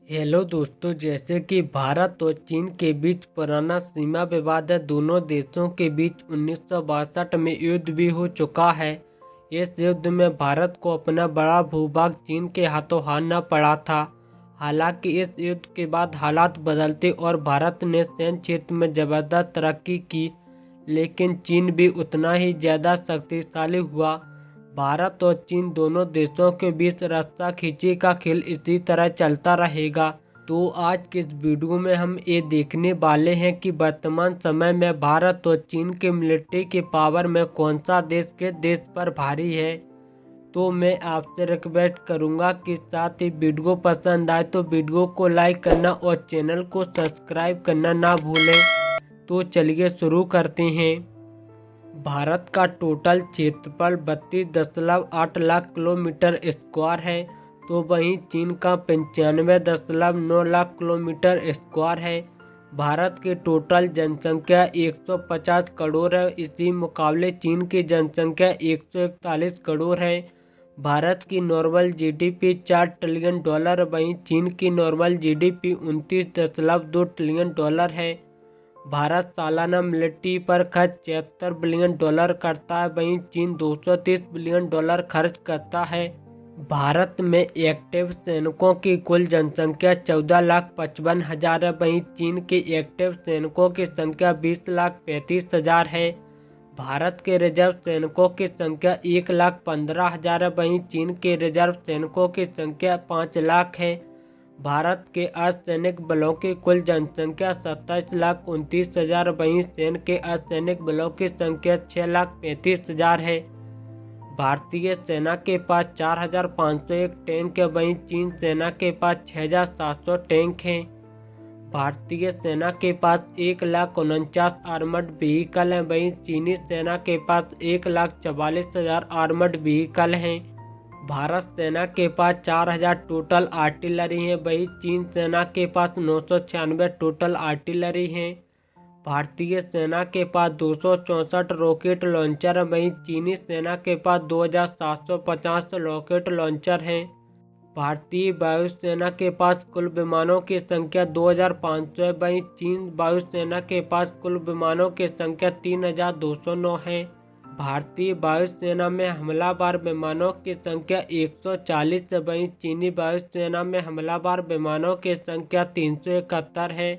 Hello दोस्तों, जैसे कि भारत और चीन के बीच पुराना सीमा विवाद है। दोनों देशों के बीच 1962 में युद्ध भी हो चुका है। इस युद्ध में भारत को अपना बड़ा भूभाग चीन के हाथों हारना पड़ा था। हालांकि इस युद्ध के बाद हालात बदलते और भारत ने सैन्य क्षेत्र में जबरदस्त तरक्की की, लेकिन चीन भी उतना ही ज़्यादा शक्तिशाली हुआ। भारत और चीन दोनों देशों के बीच रस्सा खींची का खेल इसी तरह चलता रहेगा। तो आज के इस वीडियो में हम ये देखने वाले हैं कि वर्तमान समय में भारत और चीन के मिलिट्री के पावर में कौन सा देश के देश पर भारी है। तो मैं आपसे रिक्वेस्ट करूंगा कि साथ ही वीडियो पसंद आए तो वीडियो को लाइक करना और चैनल को सब्सक्राइब करना ना भूलें। तो चलिए शुरू करते हैं। भारत का टोटल क्षेत्रफल 32.8 लाख किलोमीटर स्क्वायर है, तो वहीं चीन का 95.9 लाख किलोमीटर स्क्वायर है। भारत की टोटल जनसंख्या 150 करोड़ है। इसी मुकाबले चीन की जनसंख्या 141 करोड़ है। भारत की नॉर्मल जीडीपी 4 ट्रिलियन डॉलर, वहीं चीन की नॉर्मल जीडीपी 29.2 ट्रिलियन डॉलर है। भारत सालाना मिलिट्री पर खर्च 76 बिलियन डॉलर करता है, वहीं चीन 230 बिलियन डॉलर खर्च करता है। भारत में एक्टिव सैनिकों की कुल जनसंख्या 14,55,000 है, वहीं चीन के एक्टिव सैनिकों की संख्या 20,35,000 है। भारत के रिजर्व सैनिकों की संख्या 1,15,000 है, वहीं चीन के रिजर्व सैनिकों की संख्या 5 लाख है। भारत के अर्धसैनिक बलों की कुल जनसंख्या 27,29,000, वहीं सैन्य के अर्धसैनिक बलों की संख्या 6,35,000 है। भारतीय सेना के पास 4,501 टैंक है, वहीं चीन सेना के पास 6,700 टैंक हैं। भारतीय सेना के पास 1,49,000 आर्मर्ड व्हीकल हैं, वहीं चीनी सेना के पास 1,44,000 आर्मर्ड व्हीकल हैं। भारत सेना के पास 4,000 टोटल आर्टिलरी हैं, वहीं चीन सेना के पास 996 टोटल आर्टिलरी हैं। भारतीय सेना के पास 264 रॉकेट लॉन्चर हैं, वहीं चीनी सेना के पास 2,750 रॉकेट लॉन्चर हैं। भारतीय वायुसेना के पास कुल विमानों की संख्या 2,500 है, वहीं चीन वायुसेना के पास कुल विमानों की संख्या 3,209 है। भारतीय वायुसेना में हमलावर विमानों की संख्या 140 है, वहीं चीनी वायुसेना में हमलावर विमानों की संख्या 371 है।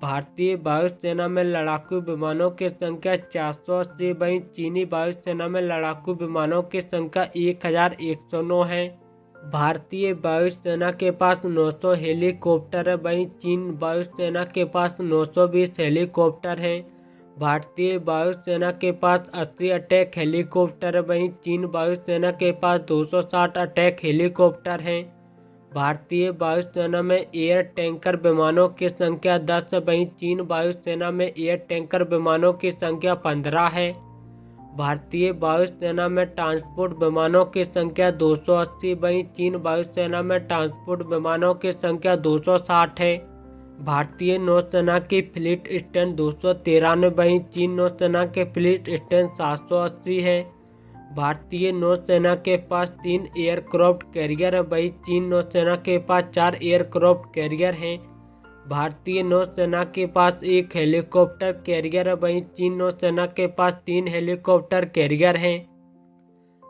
भारतीय वायुसेना में लड़ाकू विमानों की संख्या 480, वहीं चीनी वायुसेना में लड़ाकू विमानों की संख्या 1,109 है। भारतीय वायुसेना के पास 900 हेलीकॉप्टर है, वहीं चीन वायुसेना के पास 920 हेलीकॉप्टर हैं। भारतीय वायुसेना के पास 80 अटैक हेलीकॉप्टर है, वहीं चीन वायुसेना के पास 260 अटैक हेलीकॉप्टर हैं। भारतीय वायुसेना में एयर टैंकर विमानों की संख्या 10 है, वहीं चीन वायुसेना में एयर टैंकर विमानों की संख्या 15 है। भारतीय वायुसेना में ट्रांसपोर्ट विमानों की संख्या 280, वहीं चीन वायुसेना में ट्रांसपोर्ट विमानों की संख्या 260 है। भारतीय नौसेना की फ्लीट स्ट्रेंथ 293, वहीं चीन नौसेना के फ्लीट स्ट्रेंथ 780 है। भारतीय नौसेना के पास 3 एयरक्राफ्ट कैरियर है, वहीं चीन नौसेना के पास 4 एयरक्राफ्ट कैरियर हैं। भारतीय नौसेना के पास 1 हेलीकॉप्टर कैरियर है, वहीं चीन नौसेना के पास 3 हेलीकॉप्टर कैरियर हैं।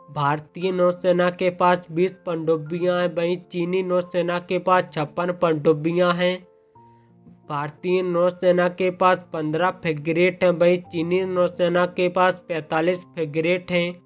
भारतीय नौसेना के पास 20 पनडुब्बियां हैं, वहीं चीनी नौसेना के पास 56 पनडुब्बियां हैं। भारतीय नौसेना के पास 15 फ्रिगेट हैं, वहीं चीनी नौसेना के पास 45 फ्रिगेट हैं।